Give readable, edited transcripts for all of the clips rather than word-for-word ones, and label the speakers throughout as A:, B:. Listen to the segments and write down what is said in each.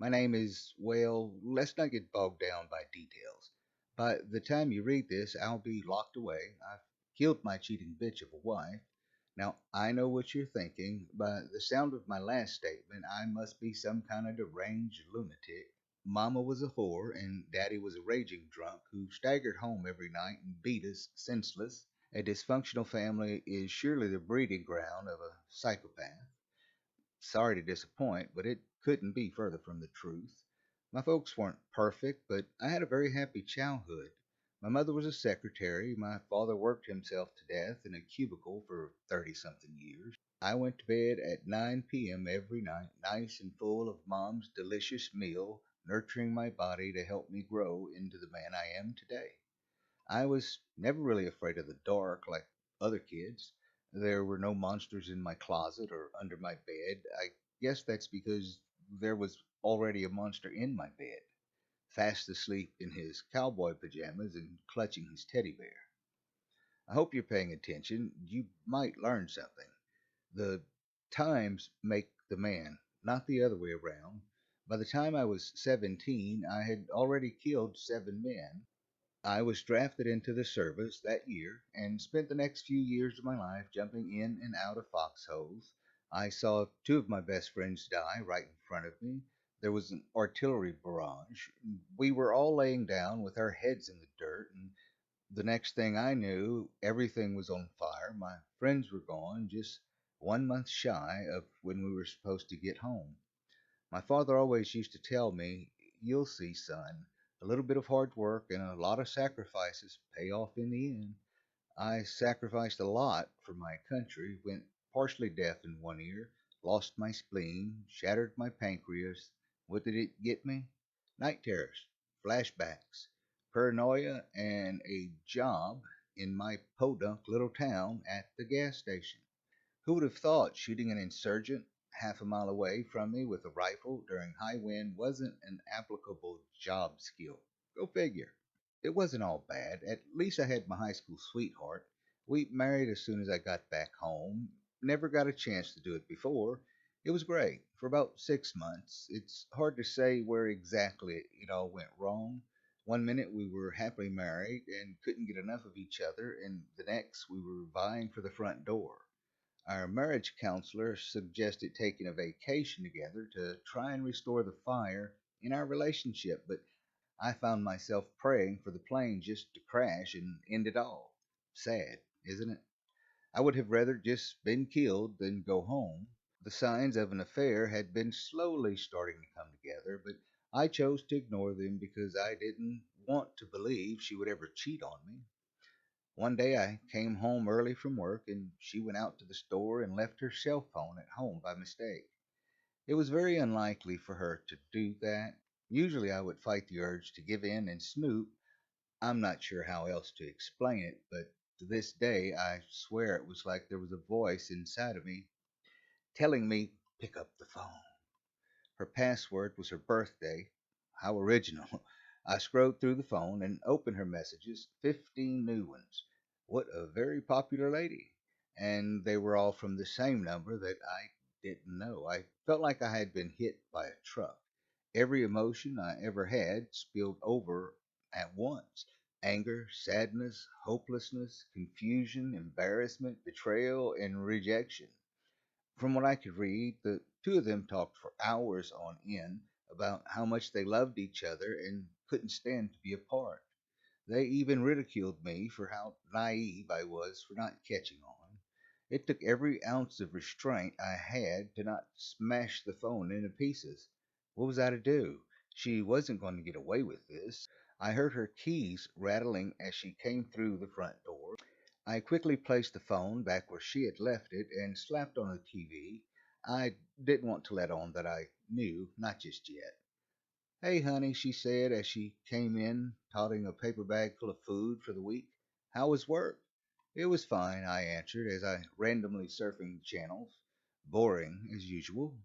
A: My name is, well, let's not get bogged down by details. By the time you read this, I'll be locked away. I've killed my cheating bitch of a wife. Now, I know what you're thinking. By the sound of my last statement, I must be some kind of deranged lunatic. Mama was a whore, and Daddy was a raging drunk who staggered home every night and beat us senseless. A dysfunctional family is surely the breeding ground of a psychopath. Sorry to disappoint, but it couldn't be further from the truth. My folks weren't perfect, but I had a very happy childhood. My mother was a secretary. My father worked himself to death in a cubicle for 30 something years. I went to bed at 9 p.m. every night, nice and full of mom's delicious meal, nurturing my body to help me grow into the man I am today. I was never really afraid of the dark like other kids. There were no monsters in my closet or under my bed. I guess that's because there was already a monster in my bed, fast asleep in his cowboy pajamas and clutching his teddy bear. I hope you're paying attention. You might learn something. The times make the man, not the other way around. By the time I was 17, I had already killed 7 men. I was drafted into the service that year and spent the next few years of my life jumping in and out of foxholes. I saw two of my best friends die right in front of me. There was an artillery barrage. We were all laying down with our heads in the dirt, and the next thing I knew, everything was on fire. My friends were gone, just 1 month shy of when we were supposed to get home. My father always used to tell me, "You'll see, son. A little bit of hard work and a lot of sacrifices pay off in the end." I sacrificed a lot for my country, went partially deaf in one ear, lost my spleen, shattered my pancreas. What did it get me? Night terrors, flashbacks, paranoia, and a job in my podunk little town at the gas station. Who would have thought shooting an insurgent half a mile away from me with a rifle during high wind wasn't an applicable job skill? Go figure. It wasn't all bad. At least I had my high school sweetheart. We married as soon as I got back home. Never got a chance to do it before. It was great. For about 6 months. It's hard to say where exactly it all went wrong. One minute we were happily married and couldn't get enough of each other, and the next we were vying for the front door. Our marriage counselor suggested taking a vacation together to try and restore the fire in our relationship, but I found myself praying for the plane just to crash and end it all. Sad, isn't it? I would have rather just been killed than go home. The signs of an affair had been slowly starting to come together, but I chose to ignore them because I didn't want to believe she would ever cheat on me. One day I came home early from work and she went out to the store and left her cell phone at home by mistake. It was very unlikely for her to do that. Usually I would fight the urge to give in and snoop. I'm not sure how else to explain it, but to this day I swear it was like there was a voice inside of me telling me, pick up the phone. Her password was her birthday. How original. I scrolled through the phone and opened her messages, 15 new ones. What a very popular lady. And they were all from the same number that I didn't know. I felt like I had been hit by a truck. Every emotion I ever had spilled over at once: anger, sadness, hopelessness, confusion, embarrassment, betrayal, and rejection. From what I could read, the two of them talked for hours on end about how much they loved each other and couldn't stand to be apart. They even ridiculed me for how naive I was for not catching on. It took every ounce of restraint I had to not smash the phone into pieces. What was I to do? She wasn't going to get away with this. I heard her keys rattling as she came through the front door. I quickly placed the phone back where she had left it and slapped on the TV. I didn't want to let on that I knew, not just yet. "Hey, honey," she said as she came in, toting a paper bag full of food for the week. "How was work?" "It was fine," I answered as I randomly surfing the channels. "Boring, as usual."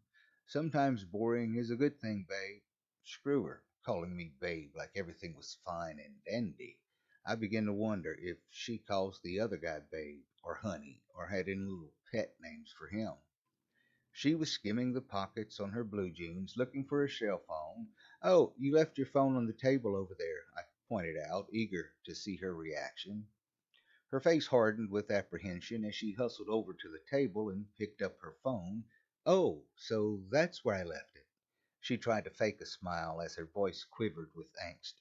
A: "Sometimes boring is a good thing, babe." Screw her, calling me babe like everything was fine and dandy. I began to wonder if she calls the other guy babe or honey or had any little pet names for him. She was skimming the pockets on her blue jeans, looking for a cell phone. Oh, you left your phone on the table over there, I pointed out, eager to see her reaction. Her face hardened with apprehension as she hustled over to the table and picked up her phone. Oh, so that's where I left it. She tried to fake a smile as her voice quivered with angst.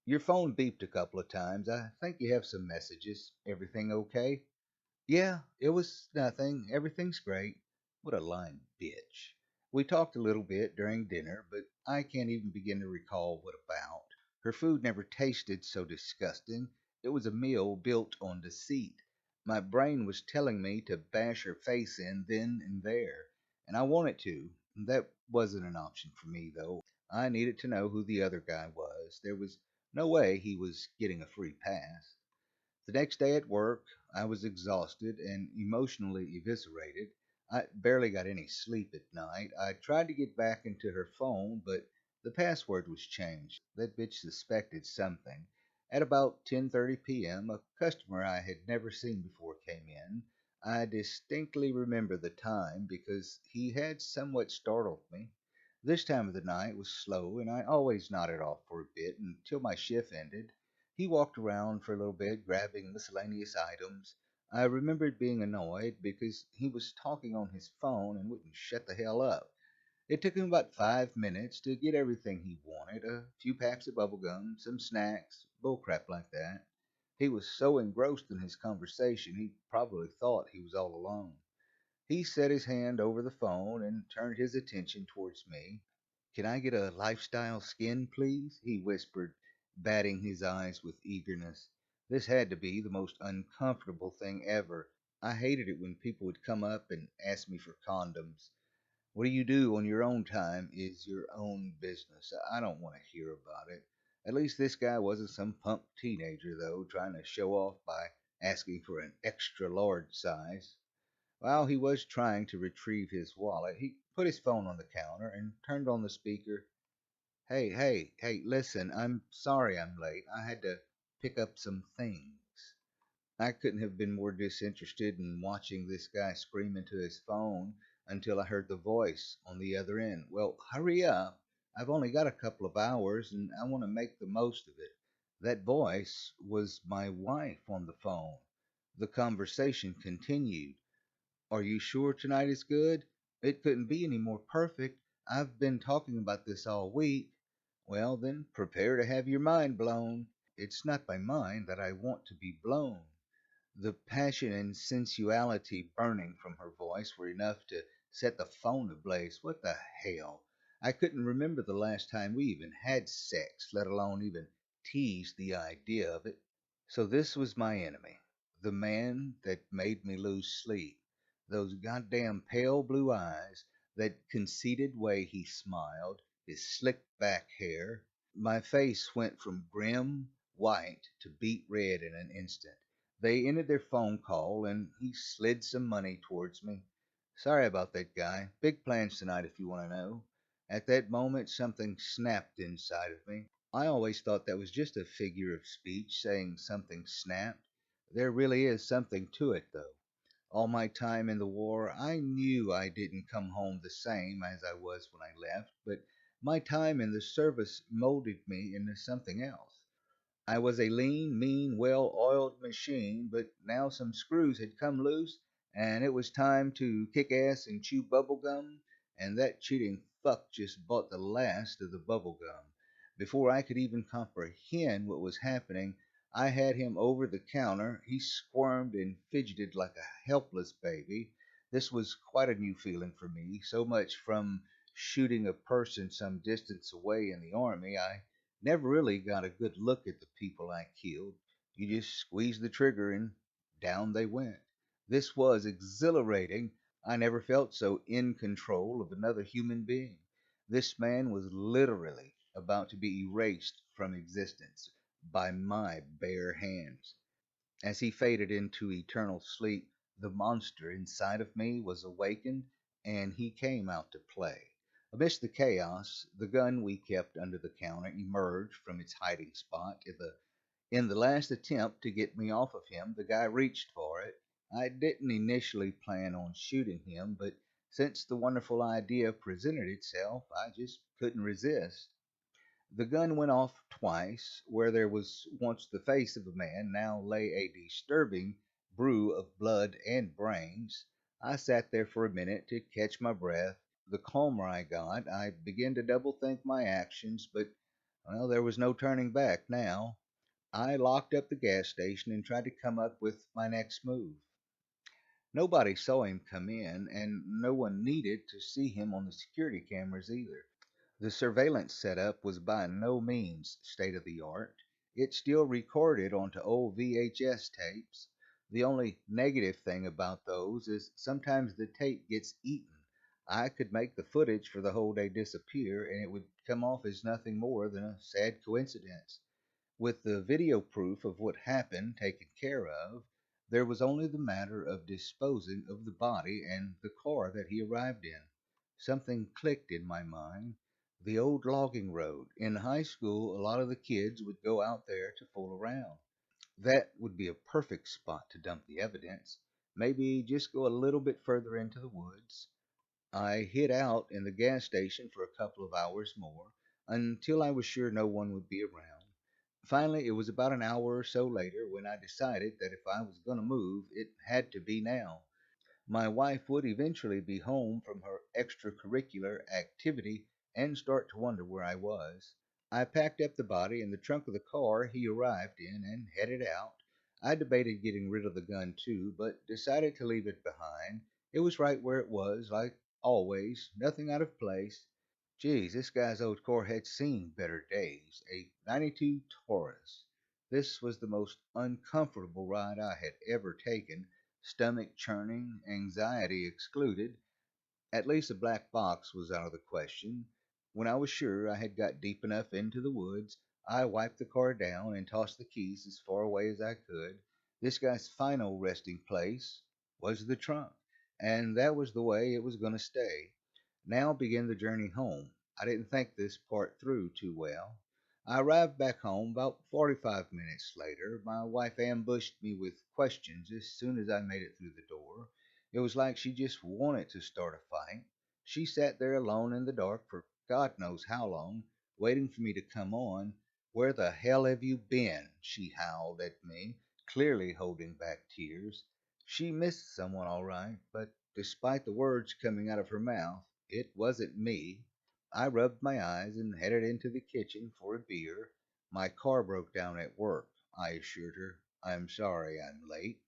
A: Your phone beeped a couple of times. I think you have some messages. Everything okay? Yeah, it was nothing. Everything's great. What a lying bitch. We talked a little bit during dinner, but I can't even begin to recall what about. Her food never tasted so disgusting. It was a meal built on deceit. My brain was telling me to bash her face in then and there, and I wanted to. That wasn't an option for me, though. I needed to know who the other guy was. There was no way he was getting a free pass. The next day at work, I was exhausted and emotionally eviscerated. I barely got any sleep at night. I tried to get back into her phone, but the password was changed. That bitch suspected something. At about 10:30 p.m., a customer I had never seen before came in. I distinctly remember the time because he had somewhat startled me. This time of the night was slow, and I always nodded off for a bit until my shift ended. He walked around for a little bit, grabbing miscellaneous items. I remembered being annoyed because he was talking on his phone and wouldn't shut the hell up. It took him about 5 minutes to get everything he wanted, a few packs of bubble gum, some snacks, bullcrap like that. He was so engrossed in his conversation he probably thought he was all alone. He set his hand over the phone and turned his attention towards me. Can I get a lifestyle skin, please? He whispered, batting his eyes with eagerness. This had to be the most uncomfortable thing ever. I hated it when people would come up and ask me for condoms. What you do on your own time is your own business. I don't want to hear about it. At least this guy wasn't some punk teenager, though, trying to show off by asking for an extra large size. While he was trying to retrieve his wallet, he put his phone on the counter and turned on the speaker. Hey, listen, I'm sorry I'm late. I had to pick up some things. I couldn't have been more disinterested in watching this guy scream into his phone until I heard the voice on the other end. Well, hurry up. I've only got a couple of hours and I want to make the most of it. That voice was my wife on the phone. The conversation continued. Are you sure tonight is good? It couldn't be any more perfect. I've been talking about this all week. Well, then, prepare to have your mind blown. It's not by mine that I want to be blown. The passion and sensuality burning from her voice were enough to set the phone ablaze. What the hell? I couldn't remember the last time we even had sex, let alone even teased the idea of it. So this was my enemy, the man that made me lose sleep. Those goddamn pale blue eyes, that conceited way he smiled, his slick back hair. My face went from grim white to beet red in an instant. They ended their phone call and he slid some money towards me. Sorry about that, guy. Big plans tonight if you want to know. At that moment, something snapped inside of me. I always thought that was just a figure of speech saying something snapped. There really is something to it, though. All my time in the war, I knew I didn't come home the same as I was when I left, but my time in the service molded me into something else. I was a lean, mean, well oiled machine, but now some screws had come loose, and it was time to kick ass and chew bubble gum, and that cheating fuck just bought the last of the bubble gum. Before I could even comprehend what was happening, I had him over the counter. He squirmed and fidgeted like a helpless baby. This was quite a new feeling for me, so much from shooting a person some distance away in the army. I never really got a good look at the people I killed. You just squeezed the trigger and down they went. This was exhilarating. I never felt so in control of another human being. This man was literally about to be erased from existence by my bare hands. As he faded into eternal sleep, the monster inside of me was awakened and he came out to play. Amidst the chaos, the gun we kept under the counter emerged from its hiding spot. In the last attempt to get me off of him, the guy reached for it. I didn't initially plan on shooting him, but Since the wonderful idea presented itself, I just couldn't resist. The gun went off twice. Where there was once the face of a man, now lay a disturbing brew of blood and brains. I sat there for a minute to catch my breath. The calmer I got, I began to double think my actions, but well, there was no turning back now. I locked up the gas station and tried to come up with my next move. Nobody saw him come in, and no one needed to see him on the security cameras either. The surveillance setup was by no means state of the art. It still recorded onto old VHS tapes. The only negative thing about those is sometimes the tape gets eaten. I could make the footage for the whole day disappear, and it would come off as nothing more than a sad coincidence. With the video proof of what happened taken care of, there was only the matter of disposing of the body and the car that he arrived in. Something clicked in my mind. The old logging road. In high school, a lot of the kids would go out there to fool around. That would be a perfect spot to dump the evidence. Maybe just go a little bit further into the woods. I hid out in the gas station for a couple of hours more until I was sure no one would be around. Finally, it was about an hour or so later when I decided that if I was going to move, it had to be now. My wife would eventually be home from her extracurricular activity and start to wonder where I was. I packed up the body in the trunk of the car he arrived in and headed out. I debated getting rid of the gun too, but decided to leave it behind. It was right where it was, like always, nothing out of place. Geez, this guy's old car had seen better days. A 92 Taurus. This was the most uncomfortable ride I had ever taken, stomach churning, anxiety excluded. At least a black box was out of the question. When I was sure I had got deep enough into the woods, I wiped the car down and tossed the keys as far away as I could. This guy's final resting place was the trunk, and that was the way it was going to stay. Now began the journey home. I didn't think this part through too well. I arrived back home about 45 minutes later. My wife ambushed me with questions as soon as I made it through the door. It was like she just wanted to start a fight. She sat there alone in the dark for God knows how long, waiting for me to come on. Where the hell have you been? She howled at me, clearly holding back tears. She missed someone all right, but despite the words coming out of her mouth, it wasn't me. I rubbed my eyes and headed into the kitchen for a beer. My car broke down at work, I assured her. I'm sorry I'm late.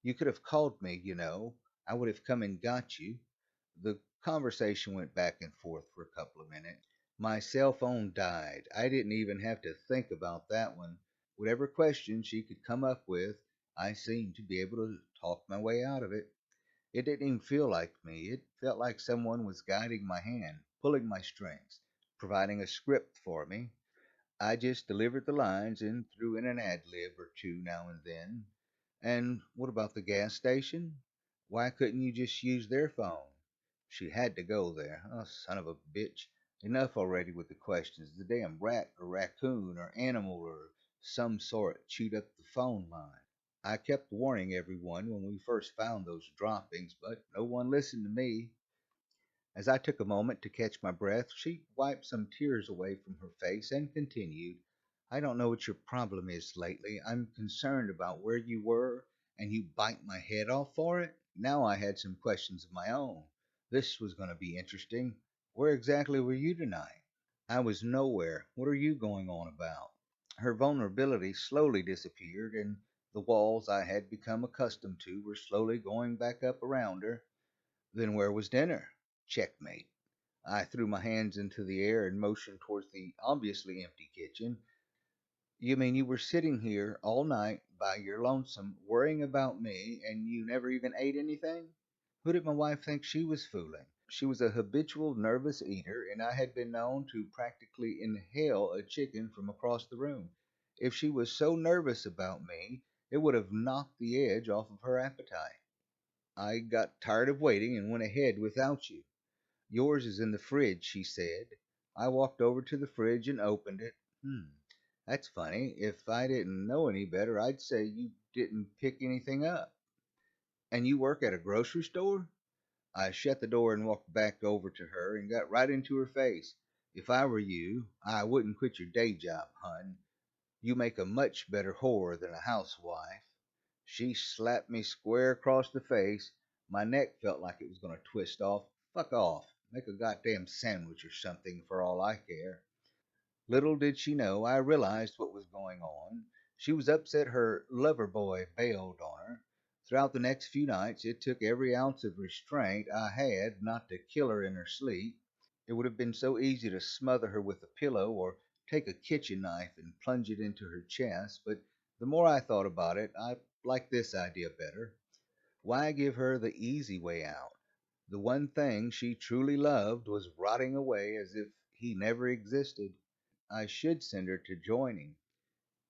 A: You could have called me, you know. I would have come and got you. The conversation went back and forth for a couple of minutes. My cell phone died. I didn't even have to think about that one. Whatever question she could come up with, I seemed to be able to talk my way out of it. It didn't even feel like me. It felt like someone was guiding my hand, pulling my strings, providing a script for me. I just delivered the lines and threw in an ad lib or two now and then. And what about the gas station? Why couldn't you just use their phone? She had to go there. Oh, son of a bitch. Enough already with the questions. The damn rat or raccoon or animal or some sort chewed up the phone line. I kept warning everyone when we first found those droppings, but no one listened to me. As I took a moment to catch my breath, she wiped some tears away from her face and continued, I don't know what your problem is lately. I'm concerned about where you were, and you bite my head off for it. Now I had some questions of my own. This was going to be interesting. Where exactly were you tonight? I was nowhere. What are you going on about? Her vulnerability slowly disappeared, and the walls I had become accustomed to were slowly going back up around her. Then where was dinner? Checkmate. I threw my hands into the air and motioned towards the obviously empty kitchen. You mean you were sitting here all night by your lonesome, worrying about me, and you never even ate anything? Who did my wife think she was fooling? She was a habitual nervous eater, and I had been known to practically inhale a chicken from across the room. If she was so nervous about me, it would have knocked the edge off of her appetite. I got tired of waiting and went ahead without you. Yours is in the fridge, she said. I walked over to the fridge and opened it. That's funny. If I didn't know any better, I'd say you didn't pick anything up. And you work at a grocery store? I shut the door and walked back over to her and got right into her face. If I were you, I wouldn't quit your day job, hun. You make a much better whore than a housewife. She slapped me square across the face. My neck felt like it was going to twist off. Fuck off. Make a goddamn sandwich or something for all I care. Little did she know I realized what was going on. She was upset her lover boy bailed on her. Throughout the next few nights, it took every ounce of restraint I had not to kill her in her sleep. It would have been so easy to smother her with a pillow or take a kitchen knife and plunge it into her chest, but the more I thought about it, I liked this idea better. Why give her the easy way out? The one thing she truly loved was rotting away as if he never existed. I should send her to join him.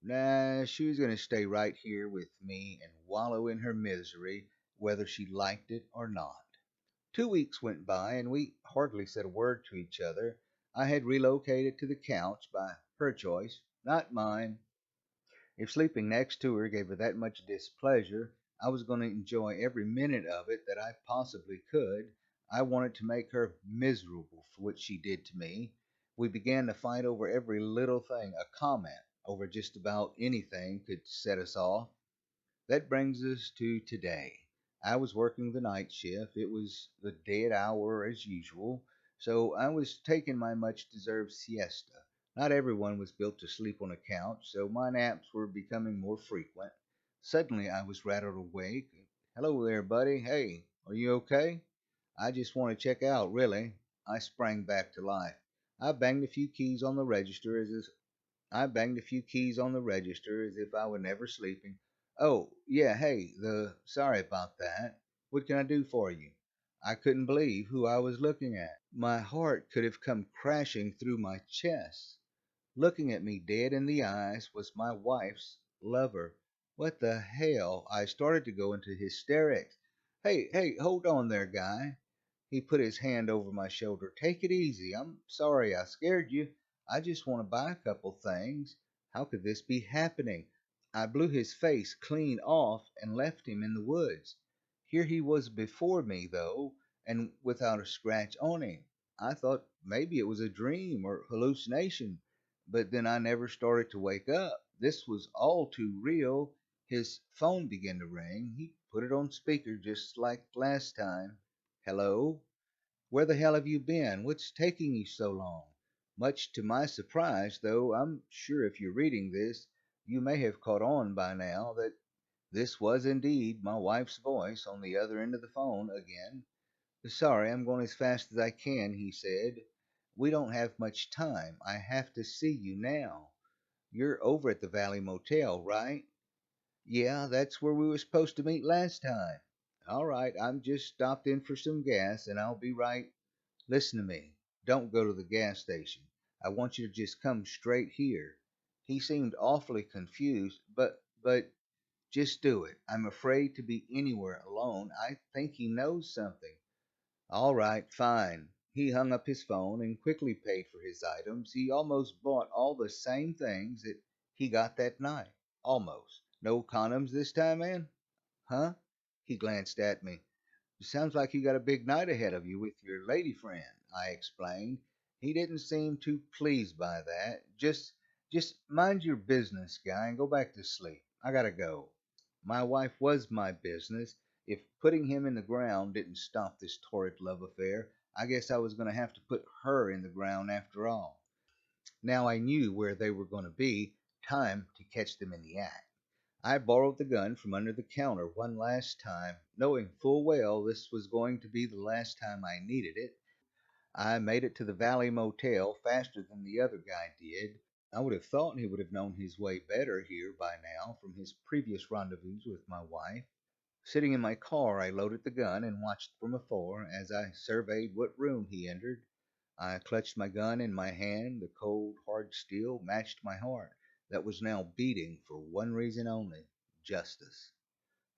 A: Nah, she was going to stay right here with me and wallow in her misery, whether she liked it or not. 2 weeks went by, and we hardly said a word to each other. I had relocated to the couch by her choice, not mine. If sleeping next to her gave her that much displeasure, I was going to enjoy every minute of it that I possibly could. I wanted to make her miserable for what she did to me. We began to fight over every little thing. A comment over just about anything could set us off. That brings us to today. I was working the night shift. It was the dead hour as usual, so I was taking my much deserved siesta. Not everyone was built to sleep on a couch, so my naps were becoming more frequent. Suddenly I was rattled awake. Hello there, buddy. Hey, are you okay? I just want to check out, really. I sprang back to life. I banged a few keys on the register as I banged a few keys on the register as if I were never sleeping. Oh, yeah, hey, sorry about that. What can I do for you? I couldn't believe who I was looking at. My heart could have come crashing through my chest. Looking at me dead in the eyes was my wife's lover. What the hell? I started to go into hysterics. Hey, hold on there, guy. He put his hand over my shoulder. Take it easy. I'm sorry I scared you. I just want to buy a couple things. How could this be happening? I blew his face clean off and left him in the woods. Here he was before me, though, and without a scratch on him. I thought maybe it was a dream or hallucination, but then I never started to wake up. This was all too real. His phone began to ring. He put it on speaker just like last time. Hello? Where the hell have you been? What's taking you so long? Much to my surprise, though, I'm sure if you're reading this, you may have caught on by now that this was indeed my wife's voice on the other end of the phone again. Sorry, I'm going as fast as I can, he said. We don't have much time. I have to see you now. You're over at the Valley Motel, right? Yeah, that's where we were supposed to meet last time. All right, I'm just stopped in for some gas and I'll be right. Listen to me. Don't go to the gas station. I want you to just come straight here. He seemed awfully confused, but just do it. I'm afraid to be anywhere alone. I think he knows something. All right, fine. He hung up his phone and quickly paid for his items. He almost bought all the same things that he got that night. Almost. No condoms this time, man? Huh? He glanced at me. Sounds like you got a big night ahead of you with your lady friend, I explained. He didn't seem too pleased by that. Just mind your business, guy, and go back to sleep. I gotta go. My wife was my business. If putting him in the ground didn't stop this torrid love affair, I guess I was going to have to put her in the ground after all. Now I knew where they were going to be. Time to catch them in the act. I borrowed the gun from under the counter one last time, knowing full well this was going to be the last time I needed it. I made it to the Valley Motel faster than the other guy did. I would have thought he would have known his way better here by now from his previous rendezvous with my wife. Sitting in my car, I loaded the gun and watched from afar as I surveyed what room he entered. I clutched my gun in my hand. The cold, hard steel matched my heart, that was now beating for one reason only: justice.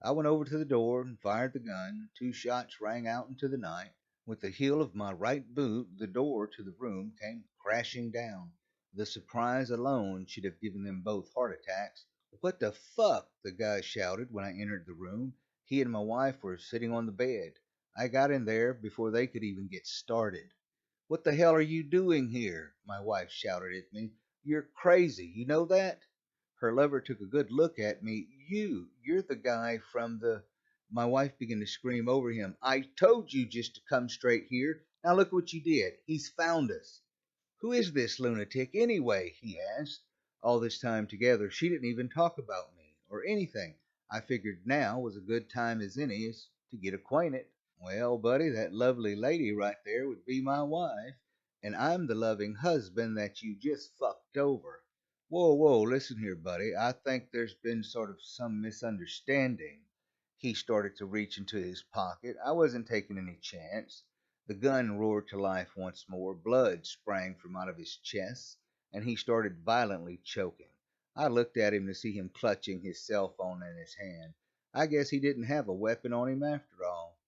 A: I went over to the door and fired the gun. Two shots rang out into the night. With the heel of my right boot, the door to the room came crashing down. The surprise alone should have given them both heart attacks. What the fuck? The guy shouted when I entered the room. He and my wife were sitting on the bed. I got in there before they could even get started. What the hell are you doing here? My wife shouted at me. You're crazy, you know that? Her lover took a good look at me. You're the guy from the. My wife began to scream over him. I told you just to come straight here. Now look what you did. He's found us. Who is this lunatic anyway? He asked. All this time together, she didn't even talk about me or anything. I figured now was a good time as any as to get acquainted. Well, buddy, that lovely lady right there would be my wife, and I'm the loving husband that you just fucked over. Whoa, whoa, listen here, buddy. I think there's been sort of some misunderstanding. He started to reach into his pocket. I wasn't taking any chance. The gun roared to life once more. Blood sprang from out of his chest, and he started violently choking. I looked at him to see him clutching his cell phone in his hand. I guess he didn't have a weapon on him after all.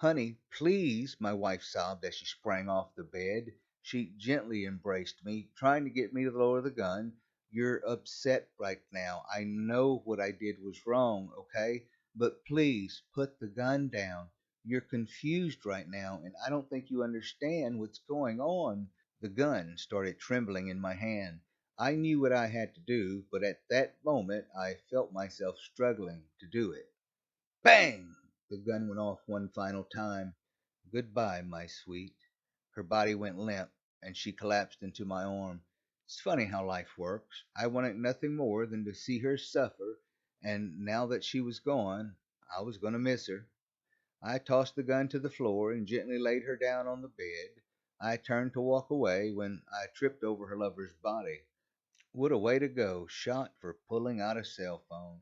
A: Honey, please, my wife sobbed as she sprang off the bed. She gently embraced me, trying to get me to lower the gun. You're upset right now. I know what I did was wrong, okay? But please put the gun down. You're confused right now, and I don't think you understand what's going on. The gun started trembling in my hand. I knew what I had to do, but at that moment I felt myself struggling to do it. Bang! The gun went off one final time. Goodbye, my sweet. Her body went limp, and she collapsed into my arm. It's funny how life works. I wanted nothing more than to see her suffer, and now that she was gone, I was going to miss her. I tossed the gun to the floor and gently laid her down on the bed. I turned to walk away when I tripped over her lover's body. What a way to go, shot for pulling out a cell phone.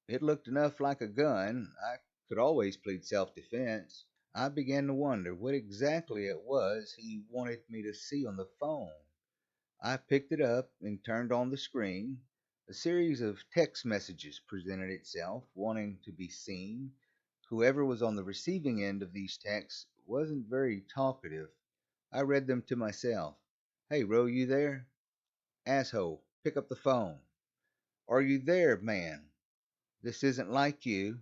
A: It looked enough like a gun. I could always plead self defense. I began to wonder what exactly it was he wanted me to see on the phone. I picked it up and turned on the screen. A series of text messages presented itself, wanting to be seen. Whoever was on the receiving end of these texts wasn't very talkative. I read them to myself. Hey, Ro, you there? Asshole, pick up the phone. Are you there, man? This isn't like you.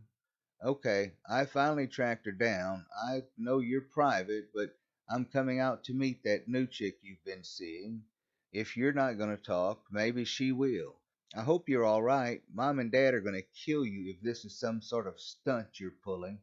A: Okay, I finally tracked her down. I know you're private, but I'm coming out to meet that new chick you've been seeing. If you're not going to talk, maybe she will. I hope you're all right. Mom and Dad are going to kill you if this is some sort of stunt you're pulling.